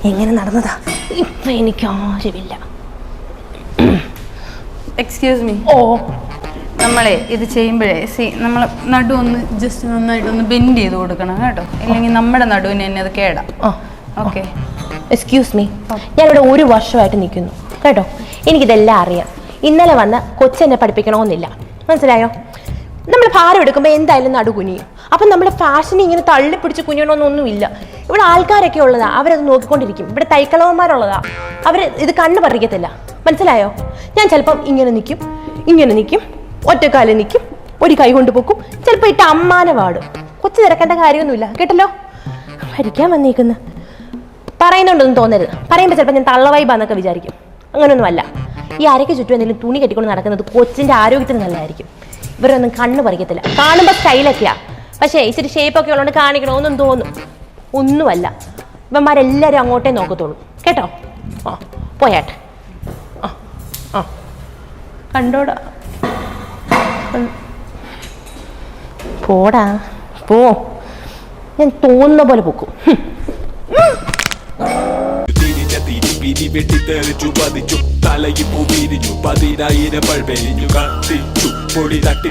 എങ്ങനെ നടന്നതാ ഇപ്പം എനിക്ക് ആവശ്യമില്ല. Excuse me. ഓ നമ്മളെ ഇത് ചെയ്യുമ്പോഴേ നമ്മൾ നടു ഒന്ന് ജസ്റ്റ് നന്നായിട്ടൊന്ന് ബെൻഡ് ചെയ്ത് കൊടുക്കണം കേട്ടോ, ഇല്ലെങ്കിൽ നമ്മുടെ നടുവിന് തന്നെ അത് കേടാം. ഓക്കെ. എക്സ്ക്യൂസ് മീ, ഞാനിവിടെ 1 വർഷമായിട്ട് നിൽക്കുന്നു കേട്ടോ. എനിക്കിതെല്ലാം അറിയാം. ഇന്നലെ വന്ന് കൊച്ചെന്നെ പഠിപ്പിക്കണമെന്നില്ല, മനസ്സിലായോ? നമ്മൾ ഭാരം എടുക്കുമ്പോൾ എന്തായാലും നടു കുനിയും. അപ്പം നമ്മുടെ ഫാഷന് ഇങ്ങനെ തള്ളിപ്പിടിച്ച് കുനിയണമെന്നൊന്നുമില്ല. ഇവിടെ ആൾക്കാരൊക്കെ ഉള്ളതാ, അവരത് നോക്കിക്കൊണ്ടിരിക്കും. ഇവിടെ തൈക്കളവന്മാരുള്ളതാ, അവർ ഇത് കണ്ണ് പറിക്കത്തില്ല, മനസ്സിലായോ? ഞാൻ ചിലപ്പം ഇങ്ങനെ നിൽക്കും, ഒറ്റക്കാലിൽ നിൽക്കും, ഒരു കൈ കൊണ്ട് പൊക്കും, ചിലപ്പോൾ ഇട്ട് അമ്മാനെ പാടും. കൊച്ചു തിരക്കേണ്ട കാര്യമൊന്നുമില്ല കേട്ടല്ലോ. ഭരിക്കാൻ വന്നേക്കുന്ന പറയുന്നുണ്ടെന്ന് തോന്നരുത്. പറയുമ്പോൾ ചിലപ്പോൾ ഞാൻ തള്ളവൈബാന്നൊക്കെ വിചാരിക്കും. അങ്ങനെയൊന്നും അല്ല. ഈ അരയ്ക്ക് ചുറ്റും എന്തെങ്കിലും തുണി കെട്ടിക്കൊണ്ട് നടക്കുന്നത് കൊച്ചിൻ്റെ ആരോഗ്യത്തിന് നല്ലതായിരിക്കും. ഇവരൊന്നും കണ്ണ് പറിക്കത്തില്ല. കാണുമ്പോൾ സ്റ്റൈലൊക്കെയാ, പക്ഷേ ഇച്ചിരി ഷേപ്പൊക്കെ ഉള്ളതുകൊണ്ട് കാണിക്കണമെന്നും തോന്നും. ഒന്നുമല്ല, ഇവന്മാരെല്ലാവരും അങ്ങോട്ടേ നോക്കത്തുള്ളൂ കേട്ടോ. പോയാട്ടെ. കണ്ടോടാ, പോടാ പോ. ഞാൻ തോന്നുന്ന പോലെ പൊക്കും. വെട്ടിത്തെറിച്ചു പതിച്ചു തലയിൽ പൂവിരിഞ്ഞു 10,000 പൾവെരിഞ്ഞു കത്തിച്ചു പൊടി തട്ടി